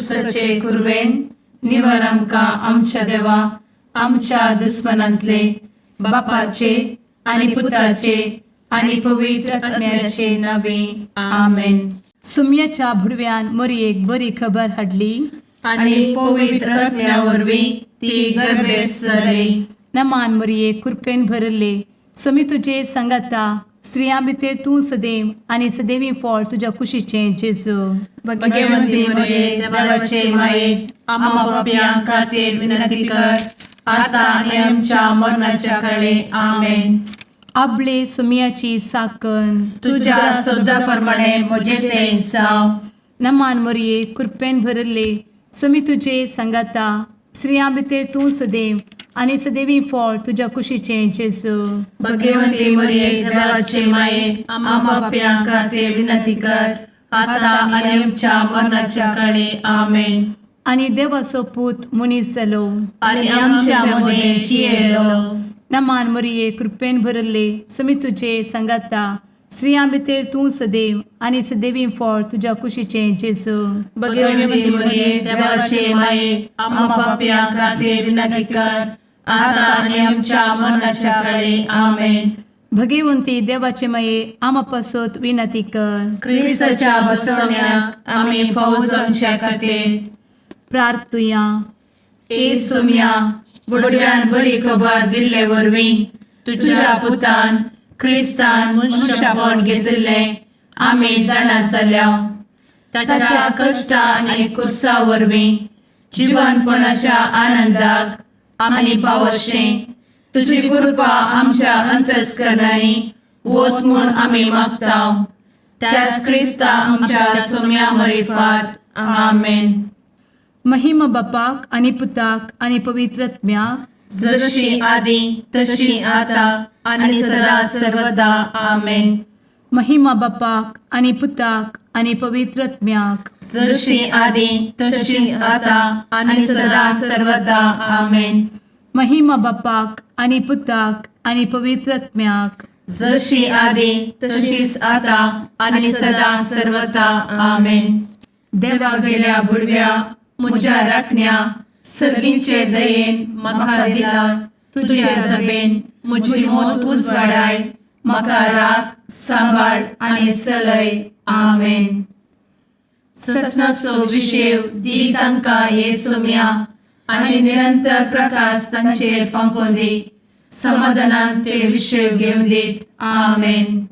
खुर्सचे कुर्वेन निवर आमकां आमच्या देवा आमच्या दुस्मनांतले बापाचे आनी पुताचे आनी पवित्र आत्म्याचे नावे आमेन. सुम्याच्या भुडव्यान मरयेक बरी खबर हाडली आनी पवित्र आत्म्या वरवीं ती गर्भेस जाली. नमान मरयेक कृपेन भरले समी तुजे संगाता स्त्रियां भितर तूं सदैव आनी सदैवी फळ तुज्या कुशीचें जेजू. भगवंती मरिये देवाचे माये आम्हा पाप्यां खातीर विनंती कर आता आनी आमच्या मरणाच्या काळी आमेन. आपले सुम्याची साकन तुझ्या सोदा प्रमाणे म्हजे तें जावं. नमान मरये कृपेन भरले समी तुजे संगाता स्त्रियां भितर तूं सदैव आनी सदैवी फळ तुज्या कुशीचें जेजू. भगवंती मरिये देवाचे माये आम्हा पाप्यां खातीर विनंती कर आता आनी आमच्या मरणाच्या काळी आमेन. आनी देवाचो पूत मनीस जालो आनी आमच्या मदें जियेलो. नमान मरये कृपेन भरले समी तुजे संगाता स्त्रियां भितर तूं सदैव आनी सदैवी फळ तुज्या कुशीचें जेजू. भगवंती मरिये देवाचे माये आम्हा पाप्यां खातीर विनंती कर आता आनी आमच्या मरणाच्या काळी आमेन. भगवंती देवाचे माये आमा पासत विनंती कर. क्रिस्ताच्या बसवण्याक आमी फावो जावचे खातीर प्रार्थुया. ए सुम्या बुडव्यान बरी खबर दिल्ले वरवीं तुज्या पुतान क्रिस्तान मनशापण घेतिल्ले आमी जाणा जाल्या. ताच्या कश्टा आनी कुर्सा वरवीं जिवनपणाच्या आनंदाक आमी पावशें तुजी कृपा आमच्या अंतस्करणांनी वोत म्हूण आमी मागतां. त्याच क्रिस्ता आमच्या सुम्या मरिफात आमेन. महिमा बापाक आनी पुताक आनी पवित्र आत्म्याक जशी आदी तशी आता आनी सदा सर्वदा आमेन. महिमा बापाक आनी पुताक आनी पवित्र आत्म्याक जशी आदी तशीच आता आनी सदा सर्वदा आमेन. महिमा बापाक आनी पुताक आनी पवित्र आत्म्याक जशी आदी तशीच आता आनी सदा सर्वदा आमेन. देवा गेल्या बुडव्या म्हज्या राखण्या सर्गींचे दयेन म्हाका दिला तुजे धबेन म्हजी मोत उजवाडाय म्हाका राख सांबाळ आनी चलय आमेन. ससनाचो विशेव दी तांकां हे सुम्या आनी निरंतर प्रकाश तांचेर फांकून दी. समाधानान ते विशेव घेवन दीत आमेन.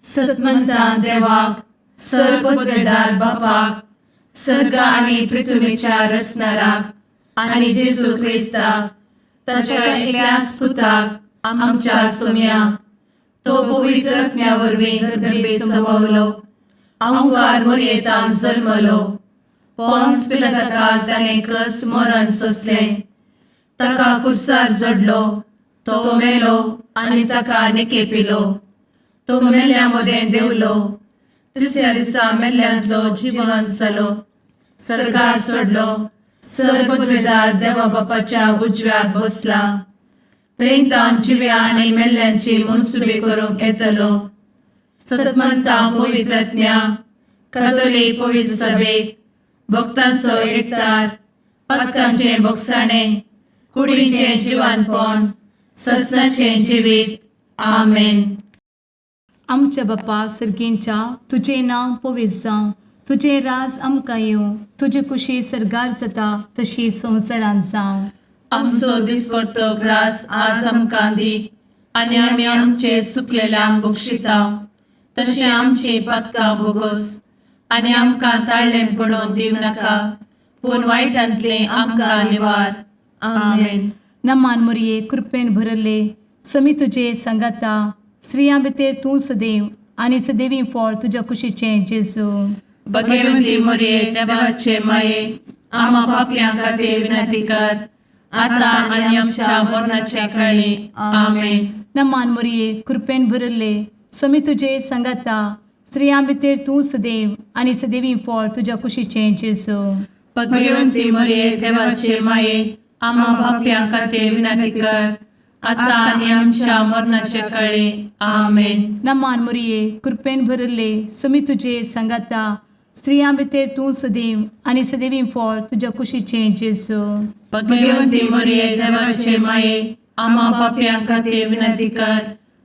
सतमंता देवाक सर्वपदवेदार बापाक सर्ग आनी पृथ्वीच्या रचणाराक आनी जेजू क्रिस्ताक ताच्या एकल्याच पुताक आमच्या सुम्याक तो पवित्र आत्म्या वरवीं गर्भे संभवलो. अंगार मरयेंत जल्मलो. पोंस पिलाताकाल ताणें कस मरण सोंसलें. ताका कुर्सार जडलो. तो मेलो आनी ताका निकेपिलो. तो मेल्ल्या मदें देंवलो. तिसऱ्या दिसा मेल्ल्यांतलो जिवंत जालो. सर्गार चडलो. सर्वपदवेदार देवा बापाच्या उजव्याक बसला. थंय जिव्या आनी मेल्ल्यांची मनसुबी करूंक येतलो. सतमंता पवित्र आत्म्या कातोलीक पवित्र सभेक भक्तांचो एकठार पातकांचें भोगसाणें कुडीचें जिवनपण ससनाचें जिवीत आमेन. आमच्या बापा सर्गींच्या तुजें नांव पवित्र जावं. तुजें राज आमकां येवं. तुजी कुशी सर्गार जाता तशी संवसारांत जावं. आमचो दिसपडटो ग्रास आज आमकां दी आनी आमी आमचे चुकलेल्यांक बक्षिता तशें आमची पातकां भोगोस आनी आमकां ताळ्ळें पडोवन दिव नाका पूण वायटांतलें आमकां निवार आमेन. नमान मरये कृपेन भरले समी तुजे संगाता स्त्रियां भितर तूं सदैव आनी सदैवी फळ तुज्या कुशीचें जेजू. भगवंती मरिये देवाचे माये आम्हा पाप्यां खातीर विनंती कर आता आनी आमच्या मरणाच्या काळी आमेन. नमान मरये कृपेन भरले समी तुजे संगाता स्त्रियां भितर तूं सदैव आनी सदैवी फळ तुज्या कुशीचें जेजू. भगवंती मरिये देवाचे माये आम्हा पाप्यां खातीर विनंती कर आता आनी आमच्या मरणाच्या काळी आमेन. नमान मरये कृपेन भरले समी तुजे संगाता स्त्रियां भितर तूं सदैव आनी सदैवी फळ तुज्या कुशीचें जेजू. भगवंती मरिये देवाचे माये आम्हा पाप्यां खातीर विनंती कर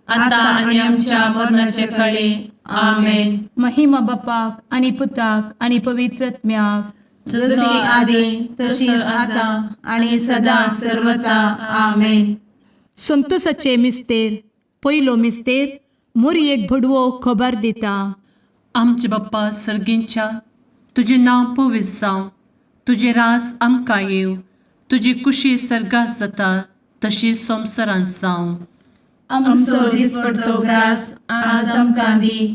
आता आणि आमच्या मरणाचे काळी आमेन. महिमा बापाक आनी पुताक आनी पवित्रत्म्याक, जशी आदी तशीच आता आणि सदा सर्वदा आमेन. संतोसाचे मिस्तेर. पयलो मिस्तेर. मोरयेक भडवो खबर दिता. आमचे बाप्पा सर्गींच्या, तुझे नाव पवित्र जावं, तुझे रास आमकां येव, तुजी कुशी सर्गात जाता तशी संवसारांत जावं. आमचो दिसपडटो ग्रास आज आमकां दी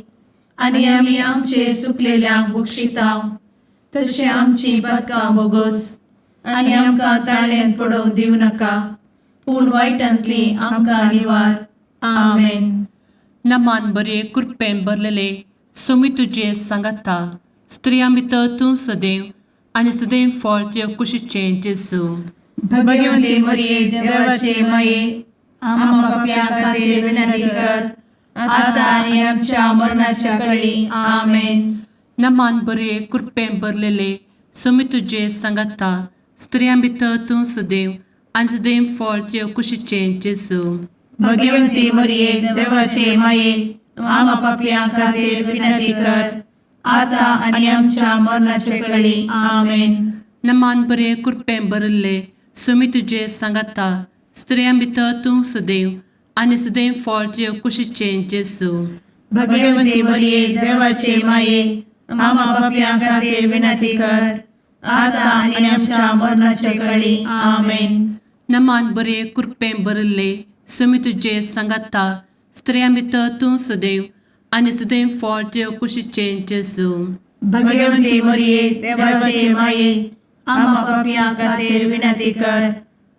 आणि आमी आमचे सुकलेल्यांक बक्षितांव, तशें आमची पातकां बोगोस आनी आमकां ताळ्यान पडोवंक दिवं नाका, पूण वायटांतली आमकां निवार. आमेन. नमान बरे कृपेन भरलेले सोमी तुझे सांगाता, स्त्रियां भितर तूं सदैव आनी सदैव फळ तुज्या कुशीचें जेजू. भगवंती मरिये देवाचे माये आम्हा पाप्यां खातीर विनंती कर आता आणि आमच्या मरणाच्या काळी आमेन. नमान बरे कृपेन भरलेले सोमी तुझे सांगाता, स्त्रियां भितर तूं सदैव आनी सदैव फळ तुज्या कुशीचें जेजू. भगवंती मरिये देवाचे माये आम्हा पाप्यां खातीर विनंती कर आता आणि आमच्या मरणाचे काळी आमेन. नमान बरे कृपेन भरले सोमी तुझे सांगाता, स्त्रियां भितर तूं सदैव आनी सदैव फळ तुज्या कुशीचें जेजू. भगवंती मरिये देवाचे माये आम्हा पाप्यां खातीर विनंती कर आता आणि आमच्या मरणाचे काळी आमेन. नमान बरे कृपेन भरले सोमी तुझे सांगाता, स्त्रियां भितर तूं सदैव आनी सदैव फळ तुज्या कुशीचें जेजू. भगवंती मरिये देवाचे माये आम्हा पाप्यां खातीर विनंती कर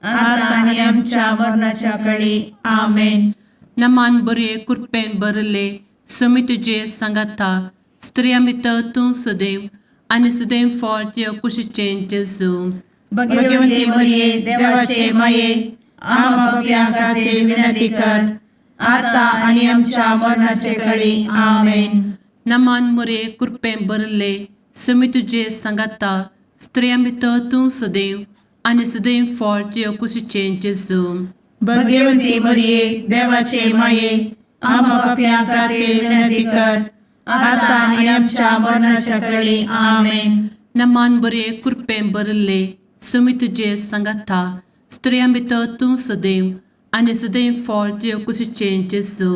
आता आणि आमच्या मरणाच्या काळी आमेन. नमान बरे कृपेन भरले सोमी तुझे सांगाता, स्त्रियां भितर तूं सदैव आनी सदैव फळ तुज्या कुशीचें जेजू. भगवंती मरिये देवाचे माये आम्हा पाप्यां खातीर विनंती कर आता आणि आमच्या मरणाचे काळी आमेन. नमान बरे कृपेन भरले सोमी तुझे सांगाता, स्त्रियां भितर तूं सदैव आनी सदैव फळ तुज्या कुशीचें जेजू. भगवंती मरिये देवाचे माये आम्हा पाप्यां खातीर विनंती कर आता आणि आमच्या मरणाच्या काळी आमेन. नमान बरे कृपेन भरले सोमी तुझे सांगाता, स्त्रियां भितर तूं सदैव आनी सदैव फळ तुज्या कुशीचें जेजू.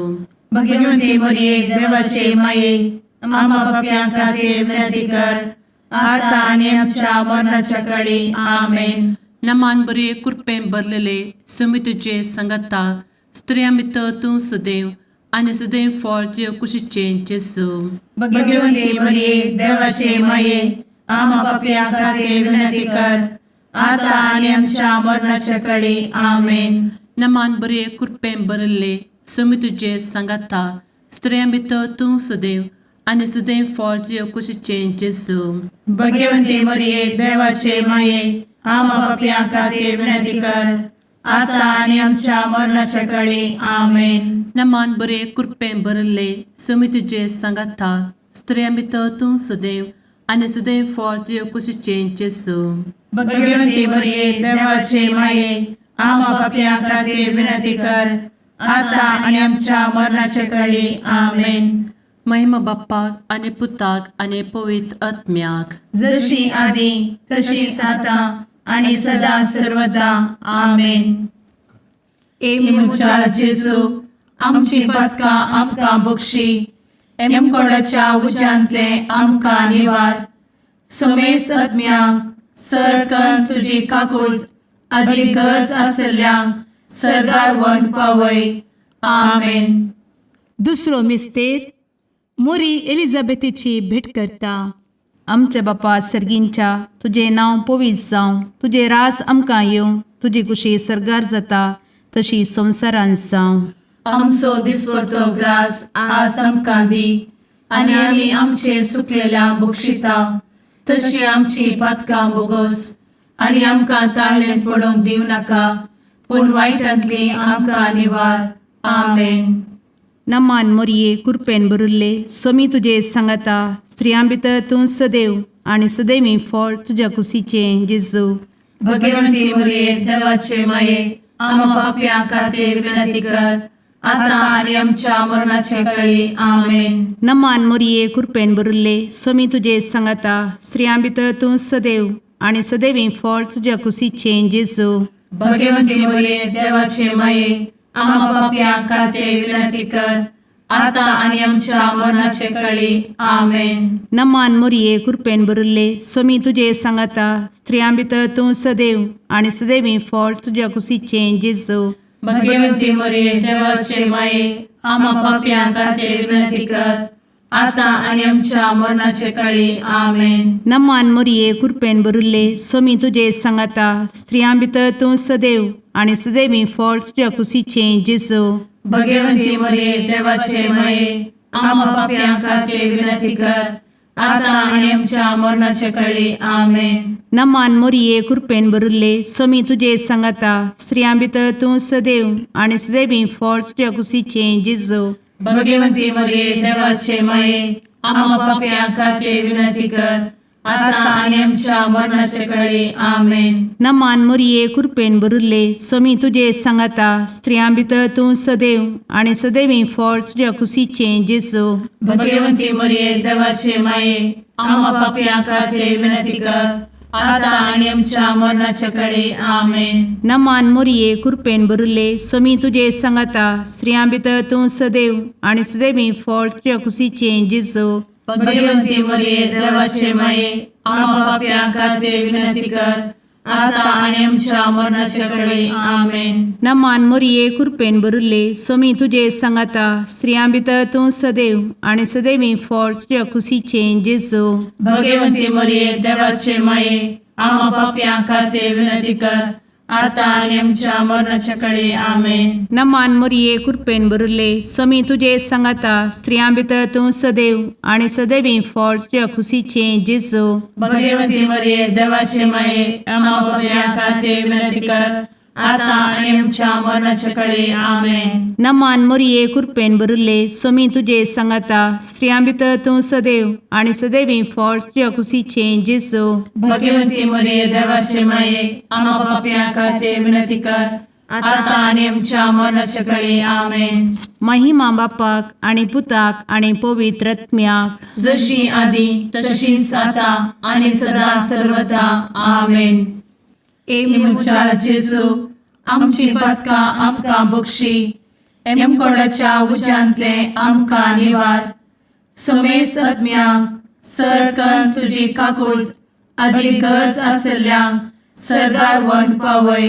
भगवंती मरिये देवाचे माये आम्हा पाप्यां खातीर विनंती कर आता आणि आमच्या मरणाच्या काळी आमेन. नमान बरे कृपेन भरलेले सोमी तुझे सांगाता, स्त्रियां भितर तूं सदैव आनी सदैव फळ तुज्या कुशीचें जेजू. भगवंती मरिये देवाचे माये आम्हा पाप्यां खातीर विनंती कर आता आणि आमच्या मरणाच्या काळी आमेन. नमान बरे कृपेन भरले सोमी तुझे सांगाता, स्त्रियां भितर तूं सदैव आनी सदैव फळ तुज्या कुशीचें जेजू. भगवंती मरिये देवाचे माये आम्हा पाप्यां खातीर विनंती कर आता आणि आमच्या मरणाच्या काळी आमेन. नमान बरे कृपेन भरले सोमी तुझे सांगाता, स्त्रियां भितर तूं सदैव आनी सदैव फळ तुज्या कुशीचें जेजू. भगवंती मरिये देवाचे माये आम्हा पाप्यां खातीर विनंती कर आता आणि आमच्या मरणाच्या काळी आमेन. महिमा बाप्पाक आनी पुताक आनी पवित्र आत्म्याक, जशी आदी तशीच आता आणि सदा सर्वदा आमेन. मुचा जेजू आमची पातकां आमकां बक्षी, एमकोडाच्या उज्यांतले आमकां निवार. सोमेस आत्म्याक सडकन तुजी काकूट अधिक गरज आसल्यांक सर्गार व्हरून पावय. आमेन. दुसरो मिस्तेर. मोरी एलिझाबेथीची भेट करता. आमच्या बापा सर्गींच्या, तुझे नाव पवित्र जावं, तुझे रास आमकां येवं, तुजी कुशी सर्गार जाता तशी संवसारांत जावं. आमचो दिसपडटो ग्रास आज आमकां दी आनी आमी आमचे सुकलेल्यांक बक्षितांव, तशी आमची पातकां बोगोस आनी आमकां ताळ्यान पडोवंक दिवं नाका, पूण वायटांतली आमकां निवार. आमेन. नमान मोरये कृपेन भरुल्ले, सोमी तुजे सांगाता, स्त्रियां भितर तूं सदैव आणि सदैवी फळ तुझ्या कुशीचें जेजू. भगवंती मरिये देवाचे माये आम्हा पाप्यां खातीर विनंती कर आता आणि आमच्या मरणाचे काळी आमेन. नमान मोरये कृपेन भरिल्ले स्वामी तुजे सांगाता स्त्रियां भितर तूं सदैव आणि सदैवी फळ तुझ्या कुशीचें जेजू. भगवंती मरिये देवाचे माये आम्हा पाप्यां खातीर विनंती कर आता आणि आमच्या मरणाचे काळी आमेन. नमान मोरये कृपेन भरिल्ले स्वामी तुजे सांगाता स्त्रियां भितर तूं सदैव आणि सदैवी फळ तुझ्या कुशीचें जेजू. भगवंती मरिये देवाचे माये आम्हा पाप्यां खातीर विनंती कर आता आणि आमच्या मरणाचे काळी आमेन. नमान मोरये कृपेन भरिल्ले स्वामी तुजे सांगाता स्त्रियां भितर तूं सदैव आणि सदैवी फळ तुझ्या कुशीचें जेजू. भगवंती मरिये देवाचे माये आम्हा पाप्यां खातीर विनंती कर आता आणि आमच्या मरणाचे काळी आमेन. नमान मोरये कृपेन भरिल्ले स्वामी तुजे सांगाता स्त्रियां भितर तूं सदैव आणि सदैवी फळ तुझ्या कुशीचें जेजू. भगवंती मरिये देवाचे माये आम्हा पाप्यां खातीर विनंती कर आता आणि आमच्या मरणाचे काळी आमेन. नमान मोरये कृपेन भरिल्ले स्वामी तुजे सांगाता स्त्रियां भितर तूं सदैव आणि सदैवी फळ तुझ्या कुशीचें जेजू. भगवंती मरिये देवाचे माये आम्हा पाप्यां खातीर विनंती कर आता आणि आमच्या मरणाचे काळी आमेन. नमान मोरये कृपेन भरिल्ले स्वामी तुजे सांगाता स्त्रियां भितर तूं सदैव आणि सदैवी फळ तुझ्या कुशीचें जेजू. भगवंती मरिये देवाचे माये आम्हा पाप्यां खातीर विनंती कर आता आणि आमच्या मरणाचे काळी आमेन. नमान मोरये कृपेन भरिल्ले स्वामी तुजे सांगाता स्त्रियां भितर तूं सदैव आणि सदैवी फळ तुझ्या कुशीचें जेजू. भगवंती मरिये देवाचे माये आम्हा पाप्यां खातीर विनंती कर आता आणि आमच्या मरणाच्या काळी आमेन. नमान मोरये कृपेन भरिल्ले स्वामी तुजे सांगाता स्त्रियां भितर तूं सदैव आणि सदैवी फळ तुझ्या कुशीचें जेजू. भगवंती मरिये देवाचे माये आम्हा पाप्यां खातीर विनंती कर आता आणि आमच्या मरणाच्या काळी आमेन. नमान मोरये कृपेन भरिल्ले स्वामी तुजे सांगाता स्त्रियां भितर तूं सदैव आणि सदैवी फळ तुझ्या कुशीचें जेजू. भगवंती मरिये देवाचे माये आम्हा पाप्यां खातीर विनंती कर आता आणि आमच्या मरणाच्या काळी आमेन. महिमा बापाक आणि पुताक आणि पवित्र आत्म्याक जशी आधी तशीच आता आणि सदा सर्वदा आमेन. एमुच्या जेजू आमची पदकां आमकां बक्षी एमकोडाच्या उज्यांतले आमकां निवार. समेस्त आत्म्यांक सरकन तुजी काकूट अधिक गरज आसल्ल्यांक सरगार वन पावय.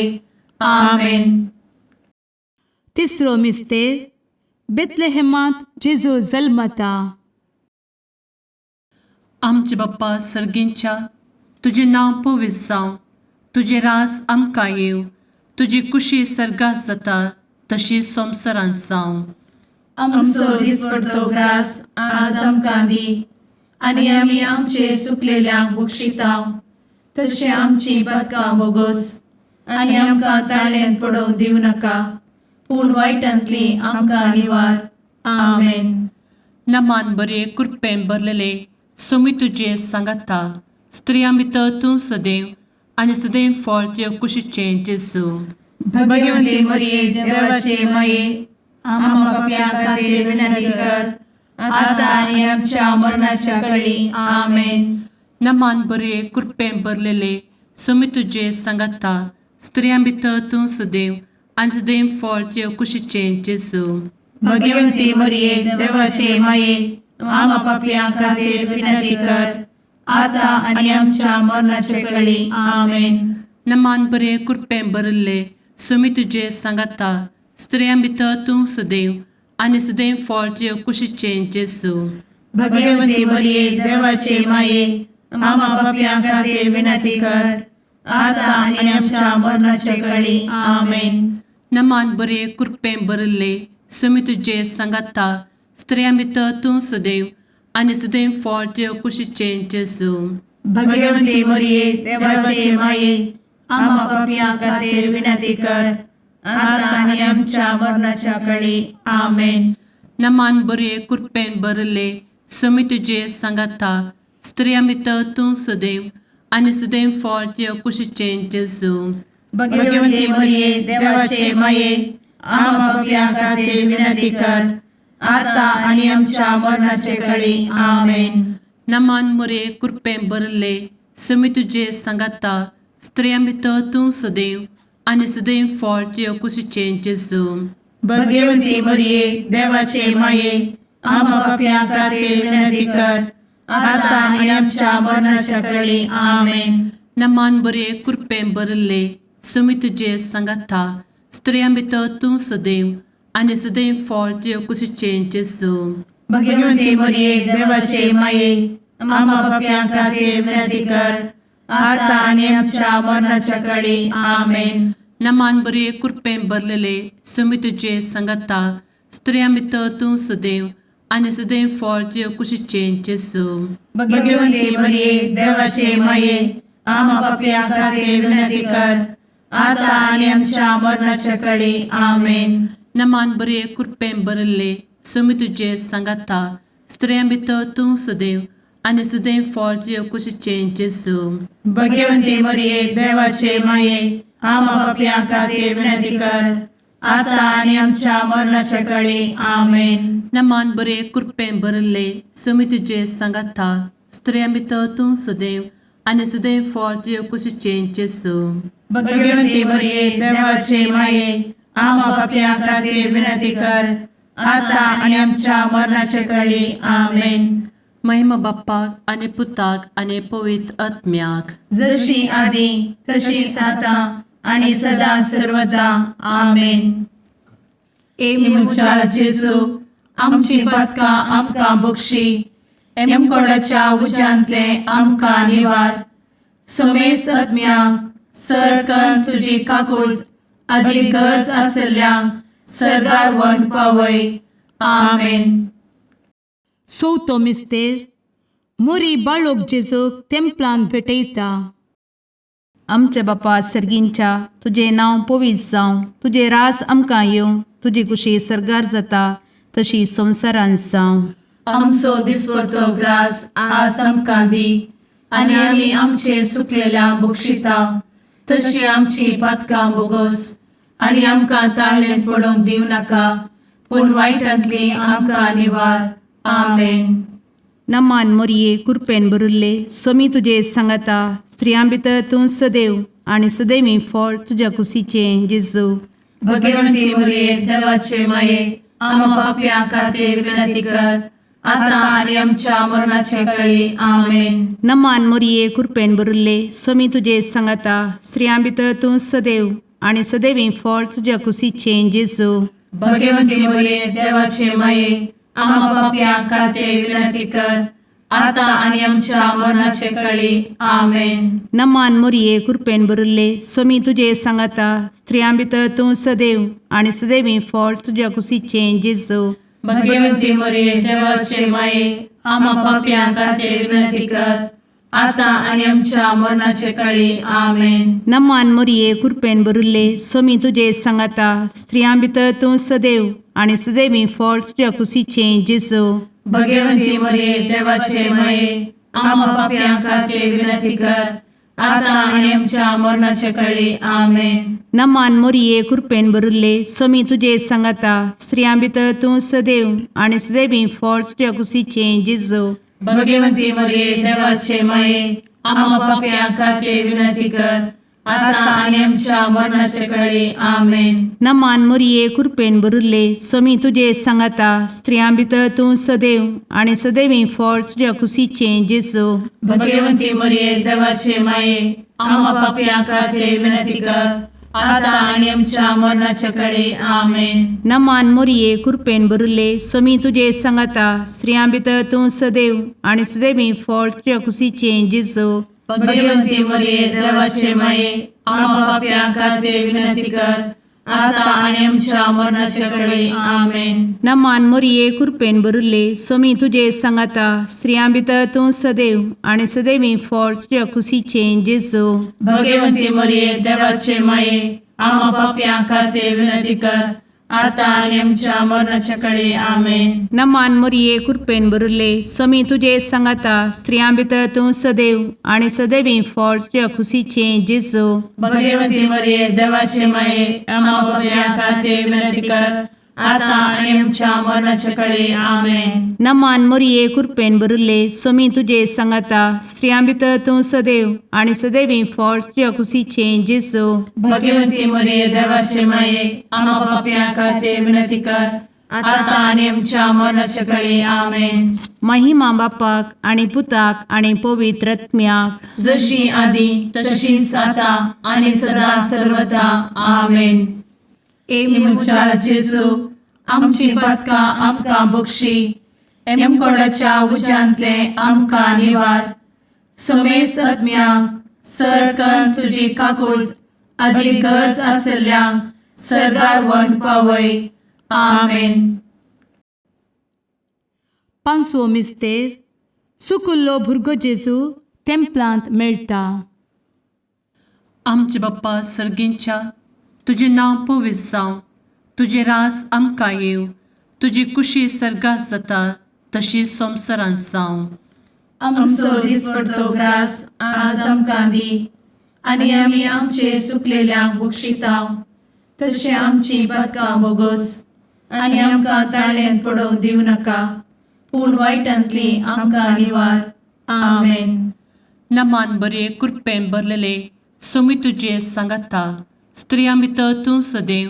आमेन. तिसरो मिस्तेर बेतलेहेमांत जेजू जल्मता. आमचे बाप्पा सर्गींच्या तुझे नांव पवित्र जावं, तुझे राज आमकां येवं, तुजी कुशी सर्गात जाता तशी संवसारांत जावं. आमचो दिसपडटो ग्रास आज आमकां दी आनी आमी आमचे चुकलेल्यांक बक्षितांव तशें आमची पदकां बोगोस आनी आमकां ताळ्यान पडोवंक दिवं नाका पूण वायटांतली आमकां निवार. आमेन. नमान बरे कृपेन भरलेले सोमी तुजे सांगाता स्त्रियां भितर तूं सदैव आनी सदैव फळ तुज्या कुशीचें जेजू. भगवंती मरिये देवाचे माये आम्हा पाप्यां खातीर विनंती कर आता आनी आमच्या मरणाच्या काळी. आमेन. नमान बरे कृपेन भरलेले सोमी तुजे सांगाता स्त्रियां भितर तूं सदैव आनी सदैव फळ तुज्या कुशीचें जेजू. भगवंती मरिये देवाचे माये आम्हा पाप्यां खातीर विनंती कर आता आनी आमच्या मरणाचे काळी. आमेन. नमान बरे कृपेन भरले सोमी तुजे सांगाता स्त्रियां भितर तूं सदैव आनी सदैव फळ तुज्या कुशीचें जेजू. भगवंती मरिये देवाचे माये आम्हा पाप्यां खातीर विनंती कर आता आनी आमच्या मरणाचे काळी. आमेन. नमान बरे कृपेन भरले सोमी तुजे सांगाता स्त्रियां भितर तूं सदैव आनी सदैव फळ तुज्या कुशीचें जेजू. भगवंती मरिये देवाचे माये आम्हा पाप्यां खातीर विनंती कर आता आनी आमच्या मरणाच्या काळी. आमेन. नमान बरे कृपेन भरले समी तुझे सांगाता स्त्रियां भितर तूं सदैव आनी सदैव फळ तुझ्या कुशीचें जेजू. भगवती मरिये देवाचे माये आम्हा पापियां खातीर विनंती कर आता आणि आमच्या मरणाचे काळी आमेन. नमान मोरे कृपें भरले समी तुझे सांगाता स्त्रियां भितर तूं सदैव आनी सदैव फळ तुझ्या कुशीचें जेजू. भगवती मरिये देवाचे माये आम्हा पापियां खातीर विनंती कर आता आणि आमच्या मरणाच्या काळी आमेन. नमान बरे कृपें भरले समी तुझे सांगाता स्त्रियां भितर तूं सदैव आनी सदैव फळ तुझ्या कुशीचें जेजू. भगवती मरिये देवाचे माये आम्हा पापियां खातीर विनंती कर आता आणि आमच्या मरणाच्या काळी आमेन. नमान बरे कृपें भरलेले समी तुझे सांगाता स्त्रियां भितर तूं सदैव आनी सदैव फळ तुझ्या कुशीचें जेजू. भगवती मरिये देवाचे माये आम्हा पापियां खातीर विनंती कर आता आणि आमच्या मरणाच्या काळी आमेन. नमान बरे कृपें भरले समी तुझे सांगाता स्त्रियां भितर तूं सदैव आनी सदैव फळ तुझ्या कुशीचें जेजू. भगवती मरिये देवाचे माये आम्हा पापियां खातीर विनंती कर आता आणि आमच्या मरणाच्या काळी आमेन. नमान बरे कृपें भरले समी तुझे सांगाता स्त्रियां भितर तूं सदैव आनी सदैव फळ तुझ्या कुशीचें जेजू. भगवती मरिये देवाचे माये आम्हा पापियां खातीर विनंती कर आता आणि आमच्या मरणाच्या काळी आमेन. महिमा बाप्पाक आनी पुताक आनी पवित्र आत्म्याक जशी आदी तशीच आता आणि सदा सर्वदा आमेन. मुचा जेजू आमची पदकां आमकां बक्षी एमकोडाच्या उज्यांतले आमकां निवार. समेस्त आत्म्यांक सरकन तुजी काकूळ अधिक गरज आसल्यांक सरगार वन पावय. आमेन. चवथो मिस्तेर मोरी बाळोक जेजूक तेंपलान भेटयता. आमच्या बापा सर्गींच्या तुझे नांव पवित्र जावं, तुझे रास आमकां येवं, तुजी कुशी सरगार जाता तशी संवसारांत जावं. आमचो दिसपडटो ग्रास आज आमकां दी आनी आमी आमचे चुकलेल्यांक बक्षिता तशी आमची पातकां बोगोस आनी आमकां ताळ्ळें पडोवंक दिव नाका पूण वायटांतली आमकां निवार. आमेन. नमान मोरये कृपेन भरिल्ले समी तुजे सांगाता स्त्रियां भितर तूं सदैव आनी सदैवी फळ तुज्या कुशीचें जेजू. भगवती मरिये देवाचे माये आम्हा पापियां खातीर विनंती कर आता आणि आमच्या मरणाचे काळी. आमेन. नमान मोरये कृपेन भरिल्ले समी तुजे सांगाता स्त्रियां भितर तूं सदैव आनी सदैवी फळ तुज्या कुशीचें जेजू. भगवती मरिये देवाचे माये आम्हा पापियां खातीर विनंती कर आता आणि आमच्या मरणाचे काळी. आमेन. नमान मोरये कृपेन भरिल्ले समी तुजे सांगाता स्त्रियां भितर तूं सदैव आनी सदैवी फळ तुज्या कुशीचें जेजू. भगवती मरिये देवाचे माये आम्हा पापियां खातीर विनंती कर आता आणि आमच्या मरणाचे काळी. आमेन. नमान मोरये कृपेन भरिल्ले समी तुजे सांगाता स्त्रियां भितर तूं सदैव आनी सदैवी फळ तुज्या कुशीचें जेजू. भगवती मरिये देवाचे माये आम्हा पापियां खातीर विनंती कर आता आणि आमच्या मरणाचे काळी. आमेन. नमान मोरये कृपेन भरिल्ले समी तुजे सांगाता स्त्रियां भितर तूं सदैव आनी सदैवी फळ तुज्या कुशीचें जेजू. भगवती मरिये देवाचे माये आम्हा पापियां खातीर विनंती कर आता आणि आमच्या मरणाचे काळी. आमेन. नमान मोरये कृपेन भरिल्ले समी तुजे सांगाता स्त्रियां भितर तूं सदैव आनी सदैवी फळ तुज्या कुशीचें जेजू. भगवती मरिये देवाचे माये आम्हा पापियां खातीर विनंती कर आता आणि आमच्या मरणाच्या काळी. आमेन. नमान मोरये कृपेन भरिल्ले समी तुजे सांगाता स्त्रियां भितर तूं सदैव आनी सदैवी फळ तुज्या कुशीचें जेजू. भगवती मरिये देवाचे माये आम्हा पापियां खातीर विनंती कर आता आणि आमच्या मरणाच्या काळी. आमेन. नमान मोरये कृपेन भरिल्ले समी तुजे सांगाता स्त्रियां भितर तूं सदैव आनी सदैवी फळ तुज्या कुशीचें जेजू. भगवती मरिये देवाचे माये आम्हा पापियां खातीर विनंती कर आता आणि आमच्या मरणाच्या काळी आमेन. नमान मोरये कृपेन बरुले स्वामी तुझे सांगाता स्त्रियां भितर तूं सदैव आणि सदैवी फळ तुझ्या खुशीचे जेजू. भगवती मरिये देवाचे माये आम्हा पाप्या खातीर विनंती कर, आता आणि आमच्या मरणाच्या काळी आमेन. नमान मोरये कृपेन बरुले स्वामी तुझे सांगाता स्त्रियां भितर तूं सदैव आणि सदैवी फळ तुझ्या खुशीचे जेजू. भगवती मरिये देवाचे माये आम्हा पाप्या खातीर विनंती कर, आता आणि आमच्या मरणाच्या काळी आमेन. महिमा बापाक आणि पुताक आणि पवित्र आत्म्याक, जशी आधी तशीच आता आणि सदा सर्वदा आमेन. मुचा जेजू आमची पदका आमकां बक्षी, कोणाच्या उजांतले आमकां निवार. समेस्त आत्म्यांक सरकन तुजी काकूट अधिक गज आसल्यांक सरगार वन पावय. आमेन. पांचवो मिस्तेर सुकुल्लो भुरगो जेजू तेंपलांत मेळटा. आमचे बाप्पा सर्गींच्या तुझे नांव पवित्र जावं, तुझे रास आमकां येव, तुजी कुशी सर्गास जाता तशी संवसारांत जावं. आमचो दिसपडटो ग्रास आज आमकां दी, आनी आमी आमचे सुकलेल्यांक बक्षितांव. तशें आमची पदकां बोगोस आनी आमकां ताळ्यान पडोवंक दिवं नाका, पूण वायटांतली आमकां निवार. आमेन. नमान बरे कृपेन भरलेले सोमी तुझे सांगाता स्त्रियां भितर तूं सदैव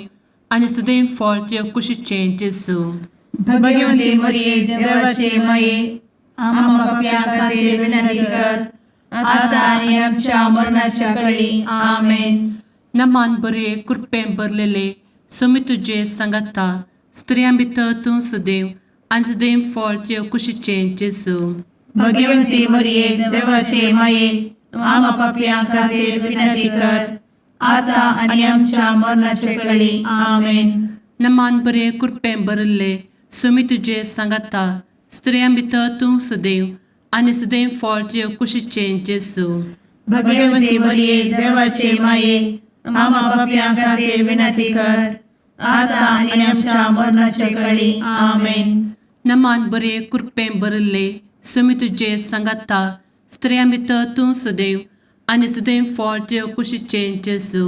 आणि सदैव फळ तुझ्या कुशीचे जेजू. भगवती मरिये देवाचे माये आम्हा पाप्यां खातीर विनंती कर, आता आनी आमच्या मरणाच्या काळी आमेन. नमान बरे कृपेन भरलेले सोमी तुझे सांगाता स्त्रियां भितर तूं सदैव आणि सदैव फळ तुझ्या कुशीचे जेजू. भगवती मरिये देवाचे माये आम्हा पाप्यां खातीर विनंती कर, आता आनी आमच्या मरणाच्या काळी आमेन. नमान बरे कृपेन भरले सोमी तुझे सांगाता स्त्रियां भितर तूं सदैव आणि सदैव फळ तुझ्या कुशीचे जेजू. भगवती मरिये देवाचे माये आम्हा पाप्यां खातीर विनंती कर, आता आनी आमच्या मरणाच्या काळी आमेन. नमान बरे कृपेन भरले सोमी तुझे सांगाता स्त्रियां भितर तूं सदैव आणि सदैव फळ तुझ्या कुशीचे जेजू.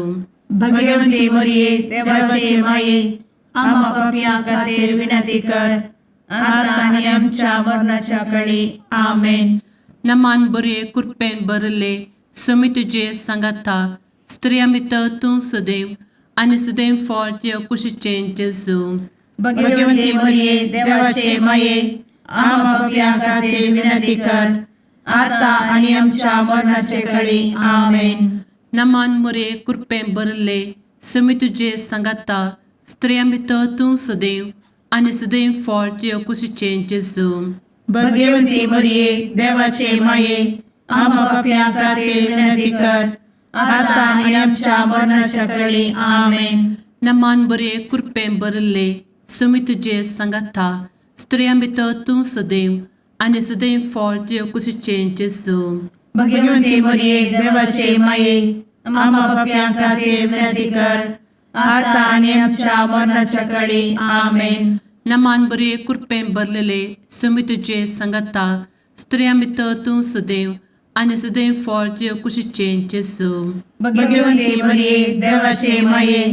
भगवती मरिये देवाचे माये आम्हा पाप्यां खातीर विनंती कर, आता आनी आमच्या मरणाच्या काळी आमेन. नमान बरे कृपेन भरले सोमी तुझे सांगाता स्त्रियां भितर तूं सदैव आणि सदैव फळ तुझ्या कुशीचे जेजू. भगवती मरिये देवाचे माये आम्हा पाप्यां खातीर विनंती कर, आता आनी आमच्या मरणाच्या काळी आमेन. नमान बरे कृपेन भरले सोमी तुझे सांगाता स्त्रियां भितर तूं सदैव आणि सदैव फळ तुझ्या कुशीचे जेजू. भगवती मरिये देवाचे माये आम्हा पाप्यां खातीर विनंती कर, आता आनी आमच्या मरणाच्या काळी आमेन. नमान बरे कृपेन भरले सोमी तुझे सांगाता स्त्रियां भितर तूं सदैव आणि सदैव फळ तुझ्या कुशीचे जेजू. भगवती मरिये देवाचे माये आम्हा पाप्यां खातीर विनंती कर, आता आनी आमच्या मरणाच्या काळी आमेन. नमान बरे कृपेन भरलेले सोमी तुझे सांगाता स्त्रियां भितर तूं सदैव आणि सदैव फळ तुझ्या कुशीचे जेजू. भगवती मरिये देवाचे माये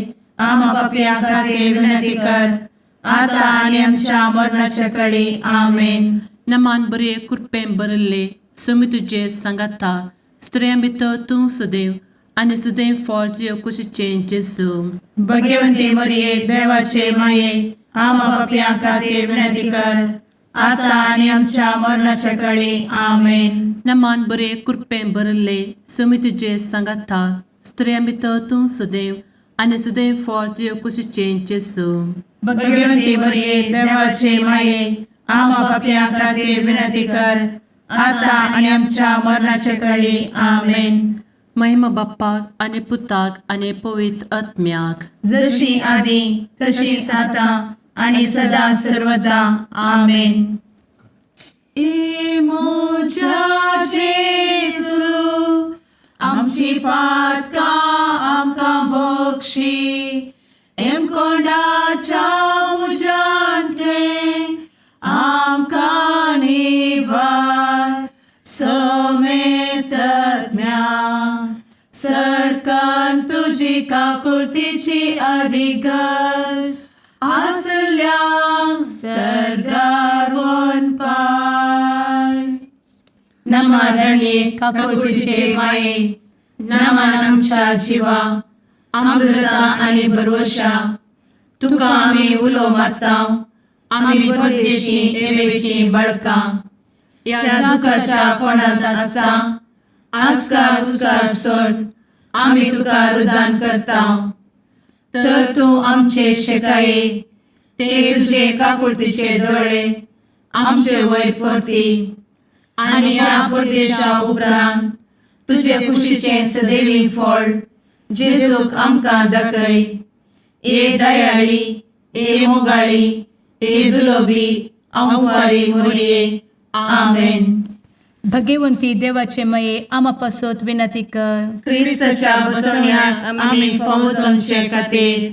आम्हा पाप्यां खातीर विनंती कर, आता आनी आमच्या मरणाच्या काळी आमेन. नमान बरे कृपेन भरले सोमी तुझे सांगाता स्त्रियां भितर तूं सदैव आणि सदैव फळ तुझ्या कुशीचे जेजू. भगवती मरिये देवाचे माये आम्हा पाप्यां खातीर विनंती कर, आता आनी आमच्या मरणाच्या काळी आमेन. नमान बरे कृपेन भरले सोमी तुझे सांगाता स्त्रियां भितर तूं सदैव आणि सदैव फळ तुझ्या कुशीचे जेजू. भगवती मरिये देवाचे माये आम्हा पाप्यां खातीर विनंती कर, आता आनी आमच्या मरणाच्या काळी आमेन. महिमा बाप्पाक आणि पुताक आणि पवित्र आत्म्याक, जशी आधी तशीच आता आणि सदा सर्वदा आमेन. मोजा जेसू आमची पातका आमकां बक्षी, कोणाच्या काकुळतीची अधिगस आसल्या सरगार वन पाय. नमारणे काकुळतीचे माये नमान आमच्या जिवा अमृता आणि भरवशा तुका आम्ही उलो मारताव. आम्ही परदेशी एवेची बळका या दुखाच्या कोणात आसता आस्कार उस्कार सोड आम्ही तुका रुदान करताव. तर तू आमचे शेकाये ते तुझे काकुळतीचे डोळे आमचे वयर परती आणि या परदेशा उपरांत तुझे कुशीचे सदैवी फळ जेजूक आमकां दाखय. ए दयाळी ए मोगाळी ए दुलोबी अंवारी मोरये. आमेन. भगवंती देवाचे मये आमापासोत विनंती कर. क्रिस्ताच्या बसवण्यात आम्ही फावोसोनचे खातीर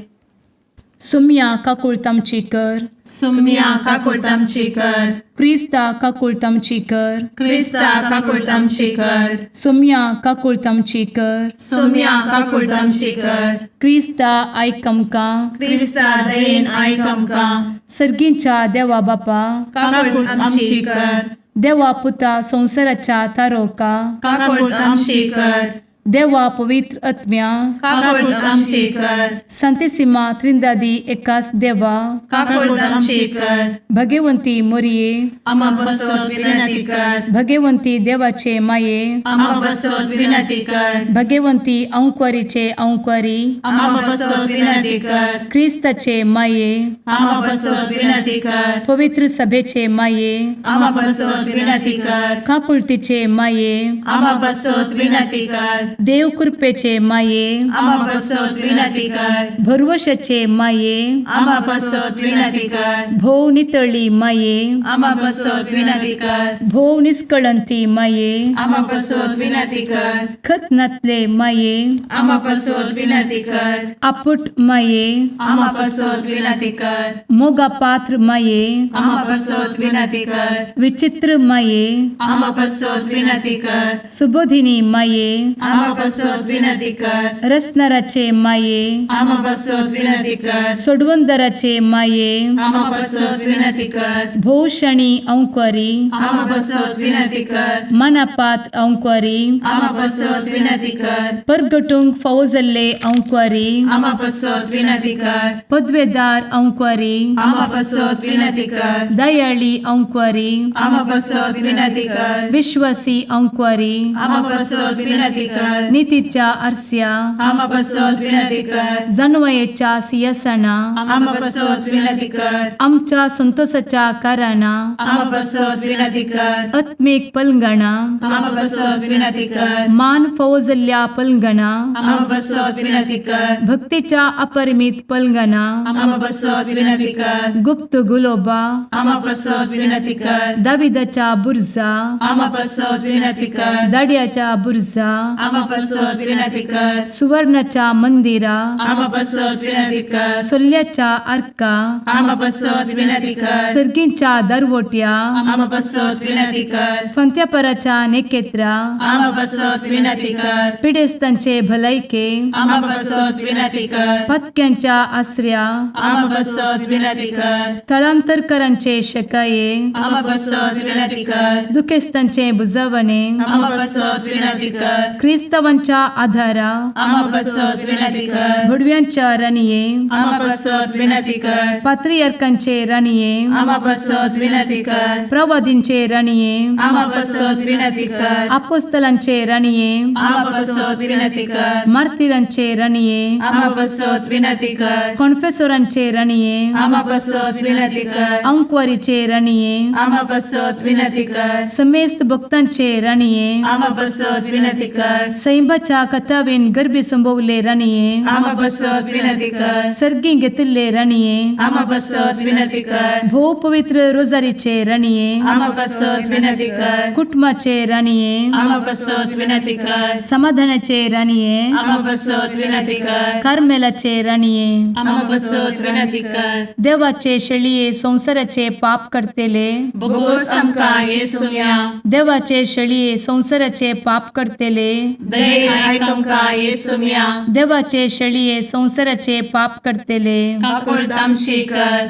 सुम्या काकुळतामची कर. सुम्या काकुळतामची कर. क्रिस्ता काकुळतामची कर. क्रिस्ता काकुळतामची कर. सुम्या काकुळतामची कर. सुम्या काकुळतामची कर. क्रिस्ता आयकमका. क्रिस्ता दयेन आयक आमकां. सर्गींच्या देवा बापा काकुळतामची कर. देवा पुता संसाराच्या तारोका. काकुळतामची कर. देवा पवित्र आत्म्या काकुळतामची कर. संतेसिमा त्रिंदादी एकाच देवा काकुळतामची कर. भगवंती मोरिये आम्हा बसवत विनंती कर. भगवंती देवाचे माये आम्हा बसवत विनंती कर. भगवंती औंक्वारीचे औंक्वारी आम्हा बसवत विनंती कर. ख्रिस्ताचे माये आम्हा बसवत विनंती कर. पवित्र सभेचे माये आम्हा बसवत विनंती कर. काकुळतीचे माये आम्हा बसवत विनंती कर. देव कृपेचे माये आम्हा बसवत विनंती कर. भरवशाचे माये आम्हा बसवत विनंती कर. भोव नितळी माये आम्हा बसवत विनंती कर. भोव निष्कळंती माये आम्हा बसवत विनंती कर. खत नातले माये आम्हा बसवत विनंती कर. आपुट माये आम्हा बसवत विनंती कर. मोगा पात्र माये आम्हा बसवत विनंती कर. विचित्र माये आम्हा बसवत विनंती कर. सुबोधिनी माये आम्हा बसवत विनंती कर. रसनाराचे माये आम्हा बसवत विनंती कर. सोडवंदराचे माये आम्हा बसवत विनंती कर. भोषणी औंक्वारी आम्हा बसवत विनंती कर. मनापात्र औंक्वारी आम्हा बसवत विनंती कर. परगटुंग फौजल्ले औंक्वारी आम्हा बसवत विनंती कर. पदवेदार औंक्वारी आम्हा बसवत विनंती कर. दयाळी औंक्वारी आम्हा बसवत विनंती कर. विश्वासी औंक्वारी आम्हा बसवत विनंती कर. नीतीच्या आरस्या आम्हा बसवत विनंती कर. जणवयेच्या सिंहासना आम्हा बसवत विनंती कर. आमच्या संतोषाच्या कारणा आम्हा बसवत विनंती कर. आत्मिक पलंगणा आम्हा बसवत विनंती कर. मान फौजल्या पलंगणा आम्हा बसवत विनंती कर. भक्तीच्या अपरिमित पलंगणा आम्हा बसवत विनंती कर. गुप्त गुलोबा आम्हा बसवत विनंती कर. दाविदाच्या बुरजा आम्हा बसवत विनंती कर. दाडियाच्या बुरजा आम्हा बसवत विनंती कर. सुवर्णाच्या मंदिरा आम्हा बसवत विनंती कर. सोल्याच्या अर्का आम्हा बसवत विनंती कर. सर्गींच्या दरवोट्या आम्हा बसवत विनंती कर. फंत्यापराच्या नेकेत्रा आम्हा बसवत विनंती कर. पिडेस्तांचे भलायके आम्हा बसवत विनंती कर. पथक्यांच्या आश्रया आम्हा बसवत विनंती कर. स्थळांतरकरांचे शकाये आम्हा बसवत विनंती कर. दुखेस्तांचे बुजावणे आम्हा बसवत विनंती कर. ख्रिस्तवांच्या आधारा आम्हा बसवत विनंती कर. भुडव्यांच्या राणीये आम्हा बसवत विनंती कर. पात्रियार्कांचे राणीये आम्हा बसवत विनंती कर. प्रवादींचे राणीये आम्हा बसवत विनंती कर. अपोस्तलांचे राणीये आम्हा बसवत विनंती कर. मार्तिरांचे राणीये आम्हा बसवत विनंती कर. कॉन्फेसोरांचे राणीये आम्हा बसवत विनंती कर. अंक्वारीचे राणीये आम्हा बसवत विनंती कर. समेस्त भक्तांचे राणीये आम्हा बसवत विनंती कर. सैंबाच्या कथावेन गर्भी संभवले राणीये आम्हा बसवत विनंती कर. सर्गी घेतले राणीये आम्हा बसवत विनंती कर. भो पवित्र रोजारीचे राणीये आम्हा बसवत विनंती कर. कुटुंबाचे राणीये आम्हा बसवत विनंती कर. समाधानाचे राणीये आम्हा बसवत विनंती कर. कार्मेलाचे राणीये आम्हा बसवत विनंती कर. देवाचे शळीये संसाराचे पाप करतेले बोगोस आमकां येसुया. देवाचे शळीये संसाराचे पाप करतेले दयेन आयक आमकां येसू मिया देवाचे शेळये संवसाराचे पाप करतेले काकूळ तामशी कर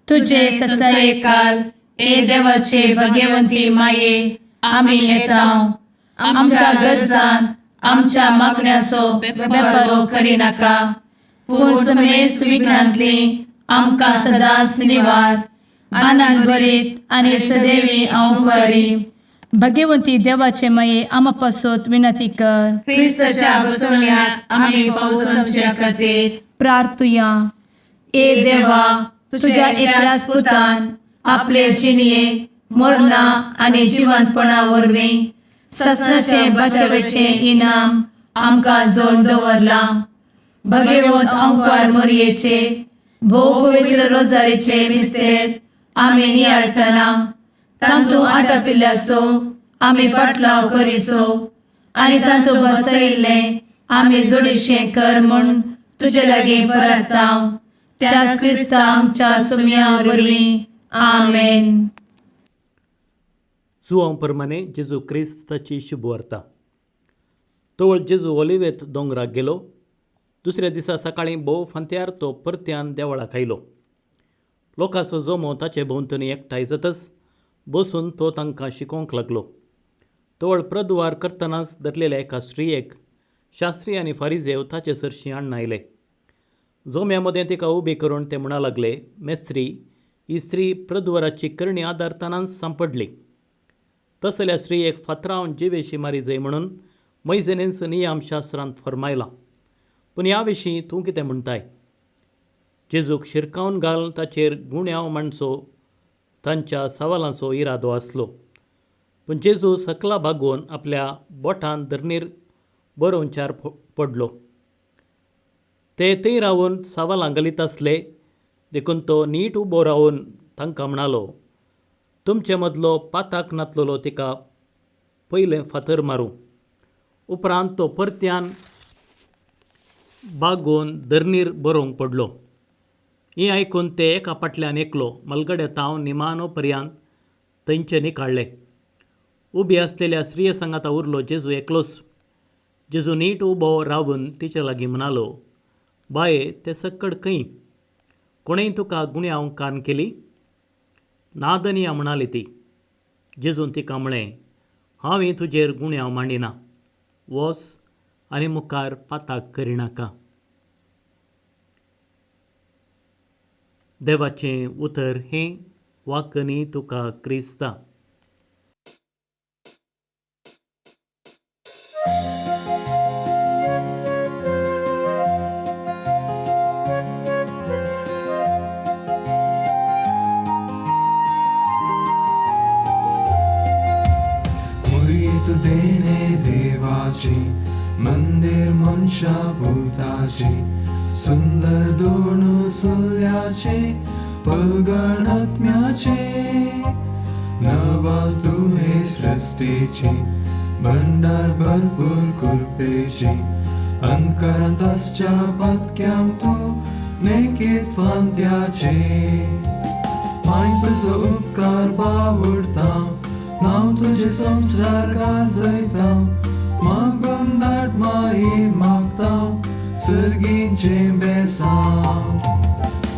तुझे ससाये काल ए देवाचे भगवंती माये आमी येताव आमच्या गरजान आमच्या मागण्याचो बेपरो करी नाका पूण समेस्त विघ्नांतली आमकां सदांच निवार आनंद बरीत आनी सदैवी औंकवारी भगवंती देवाचे माये आमा पासत विनंती कर क्रिस्ताच्या बसवण्याक आमी पावसांच्या खातीर प्रार्थुया ए देवा तुझ्या एकल्याच पुतान आपले जिणये मरणा आनी जिवंतपणा वरवीं सस्नाचे बचावेचे इनाम आमकां जोड दवरला भगवंत औंकवार मरयेचे भोव पवित्र रोजारीचे मिस्तेर आमी नियाळटना तांतू आटापिल्ल्याचो आमी पाटलाव करिसो आनी तांतू बसयिल्ले आमी जोडिशें कर म्हूण तुजे लागीं परतांव त्याच क्रिस्ता आमच्या सुम्या वरवीं आमेन. जुआंव प्रमाणे जेजू क्रिस्ताची शुभ वार्ता. तवळ जेजू ओलिवेत दोंगराक गेलो. दुसऱ्या दिसा सकाळीं भोव फांत्यार तो परत्यान देवळाक आयलो. लोकांचो जमो ताचे भोंवतणी एकठांय जातच बसून तो तांकां शिकोवंक लागलो. तवळ प्रदवार करतनाच धरलेल्या एका स्त्रियेक शास्त्री आनी फारिजेव ताचे सरशी हाडून आयले. जोम्या मदें तिका उबी करून ते म्हणा लागले, मेस्त्री, ही स्त्री प्रदवाराची करणी आदारतनाच सांपडली. तस जाल्यार स्त्रियेक फातरावन जिवेशी मारी जाय म्हणून मैजनीच नियमशास्त्रांत फरमायलां. पूण ह्या विशीं तूं कितें म्हणटाय? जेजूक शिरकावन घाल ताचेर गुण्याव माणसो तांच्या सवालांचो इरादो आसलो. पूण जेजू सकला भागोवन आपल्या बोटान धरणीर बरोवच्यार पडलो. ते थंय रावन सवालां घालीत आसले देखून तो नीट उबो रावन तांकां म्हणालो, तुमचे मदलो पाताक नातलोलो तिका पयलें फातर मारूं. उपरांत तो परत्यान बागोवन धरणीर बरोवंक पडलो. हें आयकून ते एका फाटल्यान एकलो मलगडे ताव निमानो पर्यंत थंयचे निकाळ्ळे. उबी आसलेल्या स्त्रिये सांगाता उरलो जेजू एकलोच. जेजू नीट उबो रावन तिचे लागीं म्हणालो, बाये, ते सक्कड खंय? कोणेंय तुका गुण्याव कान केली? नादनिया म्हणाली ती. जेजून तिका म्हळें, हांवें तुजेर गुण्याव मांडिना. वच आनी मुखार पाताक करिनाका. देवाचें उतर हें वाकनी तुका क्रिस्ता. देणे देवाची मंदिर मनशा भूताची सुंदर दोन सुल्याचे पलगण आत्म्याचे नवा तुहे सृष्टीची भंडार भरपूर कृपेची अंधकारांतच्या पातक्याम तू नेकीत फांत्याचे माय तुजो उपकार बावडता नाव तुझे संसार गाजयता मागून दाट माई मागता सर्गींचे बेसांव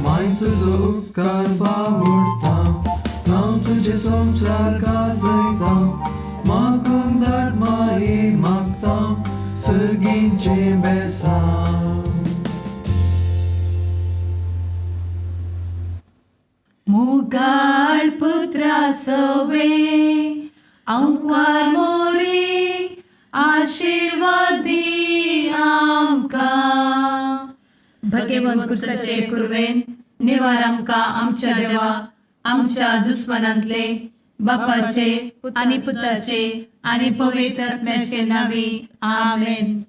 माय तुजो उपकार बावडता नाव तुझे संसार गाजयता मागून दाट माई मागता सर्गींचे बेसांव. मुगाळ पुत्रा सवे औंकवार मोरी आशीर्वाद दी आमकां. भगवंत क्रिस्ताचे कुरवेन निवार आमकां आमच्या देवा आमच्या दुस्मनांतले बापाचे आनी पुताचे आनी पवित्र आत्म्याचे नांवी आमेन.